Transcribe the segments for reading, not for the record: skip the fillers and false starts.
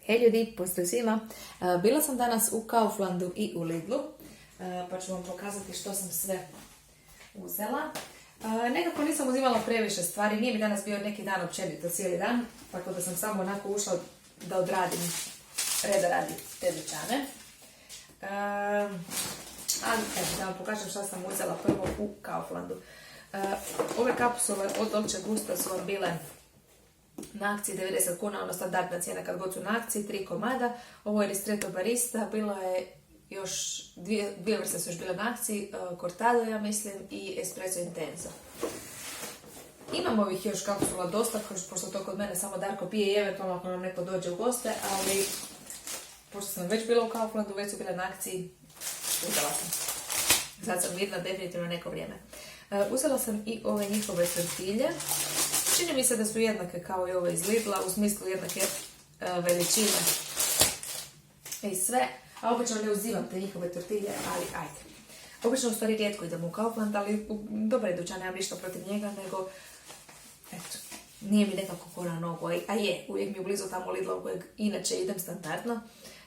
Hej ljudi, pozdrav svima. Bila sam danas u Kauflandu i u Lidlu, pa ću vam pokazati što sam sve uzela. Nekako nisam uzimala previše stvari, nije mi danas bio neki dan općenito cijeli dan, tako da sam samo onako ušla da odradim reda radi te dućane. Ali da vam pokažem što sam uzela prvo u Kauflandu. Ove kapsule od Dolce Gusta su vam bile na akciji 90 kuna, ono standardna cijena kad god su na akciji, 3 komada. Ovo je Ristretto Barista, bilo je još, dvije vrste su još bile na akciji, Cortado ja mislim i Espresso Intenso. Imam ovih još kapsula dosta, pošto to kod mene samo Darko pije i eventualno ako nam neko dođe u goste, ali pošto sam već bila u Kauflandu, već su bile na akciji, uzela sam. Sad sam vidna definitivno neko vrijeme. Uzela sam i ove njihove tortilje. Čini mi se da su jednake kao i ove iz Lidla, u smislu jednake veličine i sve. A obično ne uzimam te njihove tortilje, ali ajde. Obično u stvari rijetko idem u Kaufland, ali dobar je dućan, nemam ništa protiv njega, nego eto, nije mi nekako ko na nogu. A je, uvijek mi je blizu tamo Lidla u kojeg inače idem standardno,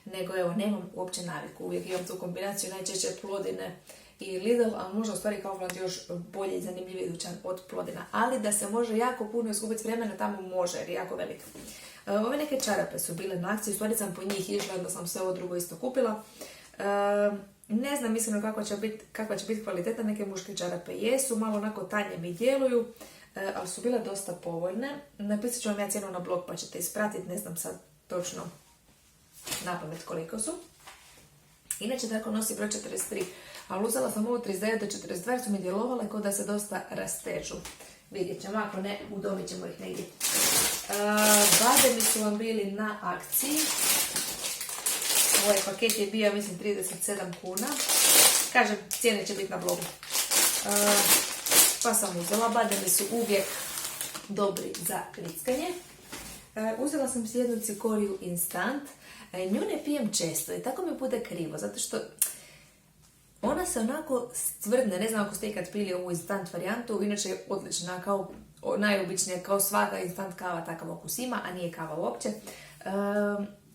nego evo, nemam uopće naviku. Uvijek imam tu kombinaciju najčešće Plodine i Lidl, a možda u stvari Kaufland još bolje i zanimljiviji dućan od Plodina. Ali da se može jako puno izgubiti vremena, tamo može jer je jako velik. Ove neke čarape su bile na akciji, u stvari sam po njih išla, onda sam sve ovo drugo isto kupila. Ne znam iskreno kakva će biti kvaliteta, neke muške čarape jesu, malo onako tanje mi djeluju, ali su bile dosta povoljne. Napisat ću vam ja cijenu na blog pa ćete ispratiti, ne znam sad točno napamet koliko su. Inače tako nosi broj 43, ali uzela sam ovo 39 do 42 jer su mi djelovale kao da se dosta rastežu. Vidjet ćemo, ako ne, udomit ćemo ih negdje. Bademi su vam bili na akciji. Ovaj paket je bio, mislim, 37 kuna. Kažem, cijene će biti na blogu. Pa sam uzela. Bademi su uvijek dobri za klickanje. Uzela sam si jednu cikoriju instant. Nju ne pijem često i tako mi bude krivo, zato što ona se onako stvrdne, ne znam ako ste ikad pili ovu instant varijantu, inače je odlična, kao najobičnija, kao svaka instant kava takav okus ima, a nije kava uopće.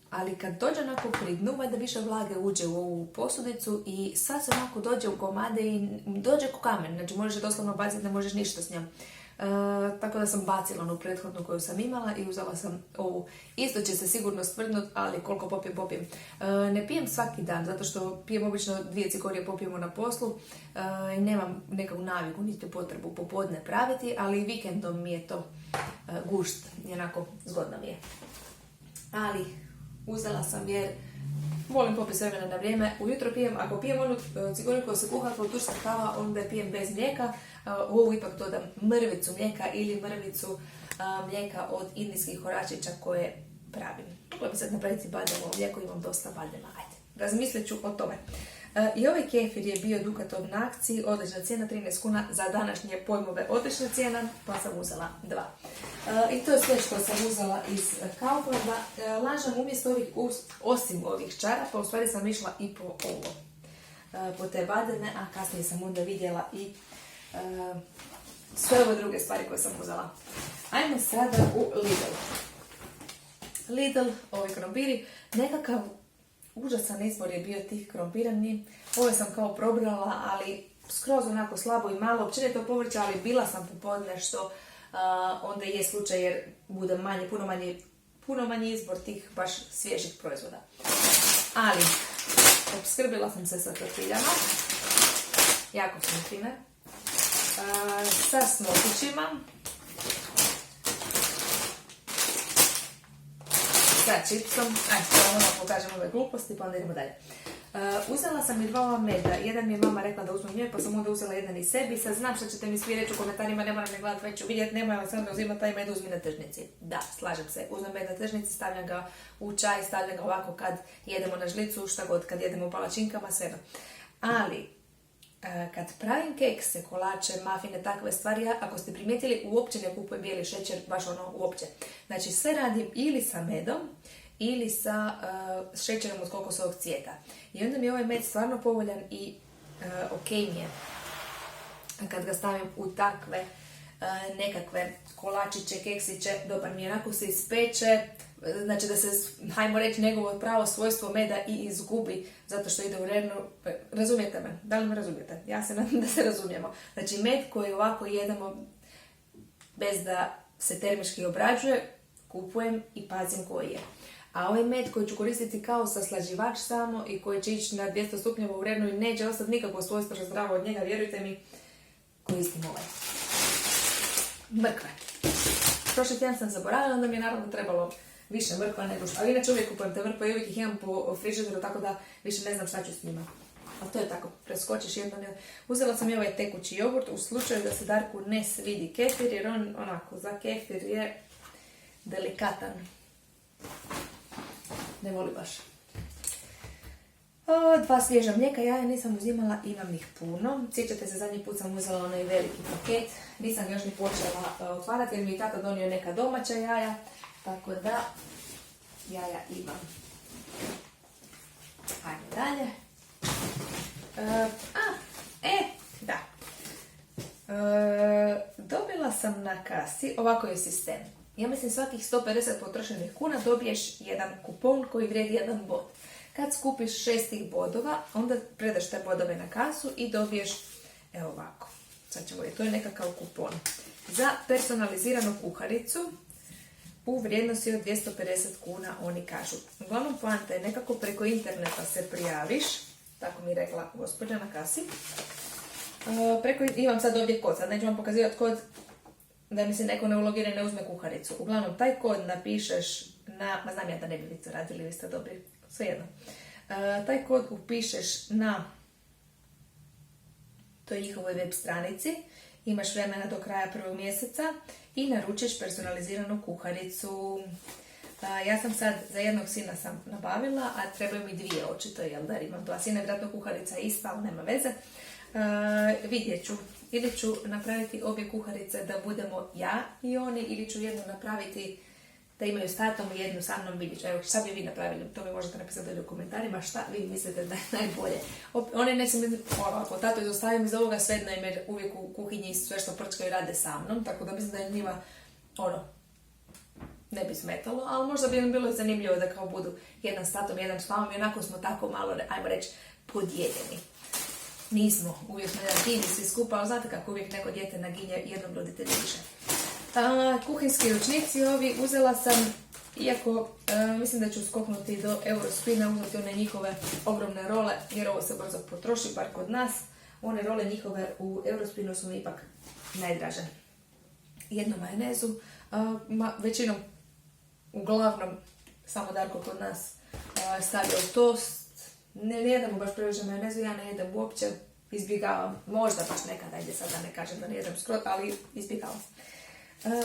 Ali kad dođe onako pri dnu, da više vlage uđe u ovu posudicu i sad se onako dođe u komade i dođe ko kamen, znači možeš je doslovno baciti, ne možeš ništa s njom. Tako da sam bacila onu prethodnu koju sam imala i uzela sam ovu. Isto će se sigurno stvrdnut, ali koliko popijem. Ne pijem svaki dan, zato što pijem obično 2 cikorije popijemo na poslu i nemam nekakvu naviku, niti potrebu popodne praviti, ali vikendom mi je to gušt, jednako zgodno mi je. Ali uzela sam jer volim popiti s vremena na vrijeme. Ujutro pijem, ako pijem onu cikoriju koja se kuha kao turska kava, onda je pijem bez mlijeka. U ovu ipak dodam mrvicu mlijeka ili mrvicu mlijeka od indijskih oračića koje pravim. Mogla bi sad napraviti bademo mlijeko, imam dosta badema. Ajde, razmislit ću o tome. I ovaj kefir je bio Dukatov na akciji, odlična cijena, 13 kuna za današnje pojmove, odlična cijena, pa sam uzela 2. I to je sve što sam uzela iz Kauflanda. Lažem, umjesto ovih, osim ovih čarapa, u stvari sam išla i po ovo. Po te bademe, a kasnije sam onda vidjela i sve ove druge stvari koje sam uzela. Ajmo sada u Lidl. Lidl, ovi krompiri, nekakav užasan izbor je bio tih krompirani. Ove sam kao probrala, ali skroz onako slabo i malo. Općenito povrća, ali bila sam popodne što onda je slučaj jer bude manje, puno manji izbor tih baš svježih proizvoda. Ali opskrbila sam se sa tortiljama. Jako su mi fine. Sa smokićima. Sa čipsom. Ajde, samo pokažem ove gluposti pa onda idemo dalje. Uzela sam i 2 ova meda. Jedan mi je mama rekla da uzmem njoj, pa sam onda uzela jedan i sebi. Sad znam što ćete mi svi reći u komentarima, ne moram ne gledati, već ću vidjeti, nemoj vam sam da uzima taj med, uzmi na tržnici. Da, slažem se. Uzmem med na tržnici, stavljam ga u čaj, stavljam ga ovako kad jedemo na žlicu, šta god, kad jedemo u palačinkama, sve. Ali kad pravim kekse, kolače, mafine, takve stvari, ako ste primijetili, uopće ne kupujem bijeli šećer, baš ono uopće. Znači sve radim ili sa medom, ili sa šećerom od kokosovog cvijeta. I onda mi je ovaj med stvarno povoljan i ok mi je. Kad ga stavim u takve nekakve kolačiće, keksiće, dobar mi je, onako se ispeče, znači da se, hajmo reći, njegovo pravo svojstvo meda i izgubi zato što ide u rednu. Razumijete me? Da li me razumijete? Ja se nadam da se razumijemo. Znači med koji ovako jedemo bez da se termički obrađuje, kupujem i pazim koji je. A ovaj med koji ću koristiti kao saslađivač samo i koji će ići na 200 stupnjeva u rednu i neće ostati nikakvo svojstvo zdravo od njega, vjerujte mi, koristim ovaj. Mrkve. Prošli tjedan sam zaboravila, onda mi je naravno trebalo više mrkva nego što. Ali inače uvijek kupujem te mrkve i uvijek ih imam po frižideru, tako da više ne znam šta ću s njima. Ali to je tako, preskočiš jedno. Uzela sam i ovaj tekući jogurt u slučaju da se Darku ne svidi kefir, jer on onako za kefir je delikatan. Ne voli baš. 2 svježa mlijeka, jaja nisam uzimala, imam ih puno. Sjećate se, zadnji put sam uzela onaj veliki paket. Nisam još ni počela otvarati jer mi je tata donio neka domaća jaja. Tako da, jaja imam. Ajmo dalje. Da. Dobila sam na kasi, ovako je sistem. Ja mislim svakih 150 potrošenih kuna dobiješ jedan kupon koji vrijedi 1 bod. Kad skupiš 6 tih bodova, onda predaš te bodove na kasu i dobiješ, evo ovako. Sad ćemo vidjeti, to je nekakav kupon. Za personaliziranu kuharicu u vrijednosti od 250 kuna oni kažu. Uglavnom poanta je nekako preko interneta se prijaviš, tako mi je rekla gospođa na kasi. Imam sad ovdje kod, sad neću vam pokazivati kod da mi se neko ne ulogira i ne uzme kuharicu. Uglavnom, taj kod napišeš na, znam ja da ne bi vi to radili, vi ste dobri, svejedno. Taj kod upišeš na toj njihovoj web stranici, imaš vremena do kraja 1. mjeseca i naručiš personaliziranu kuharicu. Ja sam sad za jednog sina sam nabavila, a trebaju mi 2 očito, jel da, imam 2 sina, vjerojatno kuharica je ista, ali nema veze. Vidjet ću, ili ću napraviti obje kuharice da budemo ja i oni, ili ću jednu napraviti da imaju s tatom i jednu sa mnom, vidjet ću. Evo, šta bi vi napravili? To mi možete napisati u komentarima, šta vi mislite da je najbolje. One ne sam ovako, tato izostavim iz ovoga svejedno im jer uvijek u kuhinji sve što prčkaju rade sa mnom, tako da mislim da je njima, ne bi smetalo, ali možda bi im bilo zanimljivo da kao budu jedan s tatom, jedan s mamom i onako smo tako malo, ajmo reći, podijeljeni. Nismo, uvijek smo jedan tim i svi skupa, ali znate kako uvijek neko dijete naginje jednom roditelju više. Kuhinski ručnici ovi uzela sam, iako mislim da ću skoknuti do Eurospina, uzeti one njihove ogromne role, jer ovo se brzo potroši, bar kod nas. One role njihove u Eurospinu su mi ipak najdraže. Jednu majonezu, većinom, uglavnom, samo Darko kod nas stavlja u tost. Ne jedemo baš previše majonezu, ja ne jedem uopće, izbjegavam, možda baš nekada, ajde sad da ne kažem da ne jedem skroz, ali izbjegavam.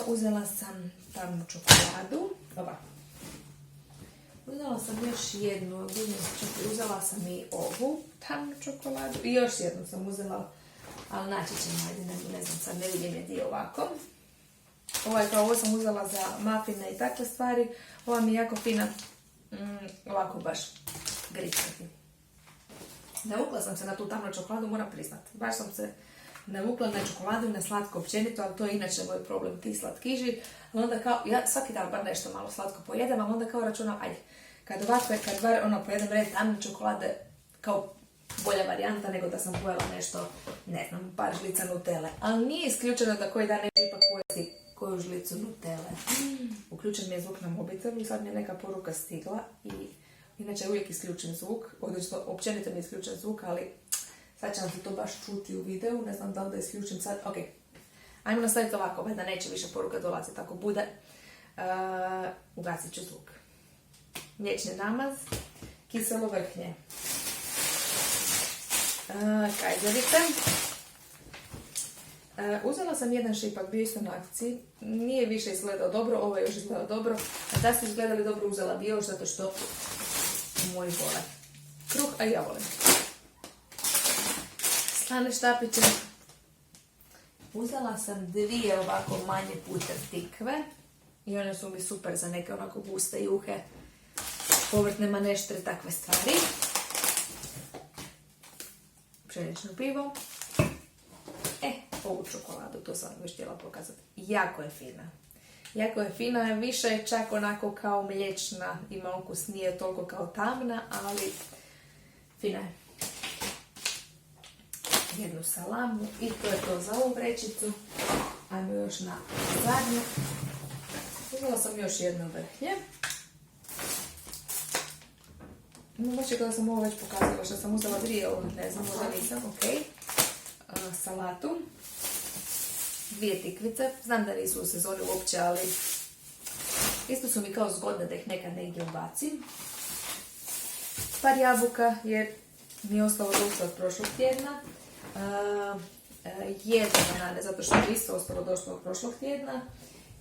Uzela sam tamnu čokoladu, uzela sam još jednu, uzela sam i ovu tamnu čokoladu i još jednu sam uzela, ali naći ćemo, ajde, ne znam, sad ne vidim je dio ovako. Ovo sam uzela za mafine i takve stvari, ova mi je jako fina, ovako baš grickati. Navukla sam se na tu tamnu čokoladu, moram priznati. Baš sam se navukla na čokoladu i na slatko općenito, ali to je inače moj problem, ti slatkiži. Ali onda kao, ja svaki dan bar nešto malo slatko pojedem, ali onda kao računam, ajde, kad bar pojedem red tamne čokolade, kao bolja varijanta nego da sam pojela nešto, ne znam, par žlica Nutelle. Ali nije isključeno da koji dan neću ipak pojesti koju žlicu Nutelle. Uključen mi je zvuk na mobitelu i sad mi je neka poruka stigla i inače uvijek isključen zvuk, odnosno općenito mi je isključen zvuk, ali sad će vam se to baš čuti u videu, ne znam da li da isključim sad, ok. Ajmo nastaviti ovako, da neće više poruka dolaziti, ako bude, ugasit ću zvuk. Mliječni namaz, kiselo vrhnje, kajzerice. Uzela sam jedan šipak, bio isto na akciji, nije više izgledao dobro, ovo je još izgledao dobro, a da su izgledali dobro uzela bi još zato što moji vole kruh, a ja volim. Slane štapiće. Uzela sam 2 ovako manje puter tikve i one su mi super za neke onako guste juhe, povrtne maneštre, takve stvari. Pšenično pivo. Ovu čokoladu, to sam već htjela pokazati. Jako je fina. Jako je fina, više je čak onako kao mliječna, ima okus, nije toliko kao tamna, ali fina je. Jednu salamu i to je to za ovu vrećicu. Ajmo još na zadnju. Uzela sam još jedno vrhlje. Možda kada sam ovo već pokazala što sam uzela dvije, ne znam, možda nisam, ok. Salatu. 2 tikvice, znam da nisu u sezoni uopće, ali isto su mi kao zgodne da ih nekad negdje ubacim. Par jabuka jer mi je ostalo došlo od prošlog tjedna. Jedna banane, zato što mi isto ostalo došlo od prošlog tjedna.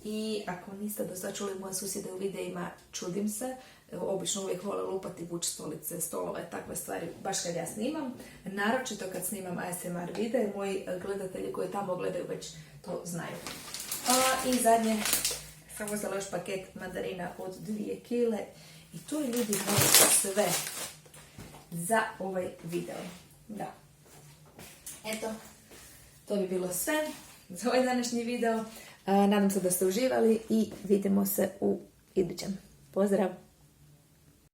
I ako niste do sad čuli moje susjede u videima, čudim se. Obično uvijek vole lupati, vući stolice, stolove, takve stvari, baš kad ja snimam. Naročito kad snimam ASMR videe, moji gledatelji koji tamo gledaju već to znaju. I zadnje, sam uzela još paket mandarina od 2 kile. I to je, ljudi, sve za ovaj video. Da. Eto, to bi bilo sve za ovaj današnji video. Nadam se da ste uživali i vidimo se u idućem. Pozdrav!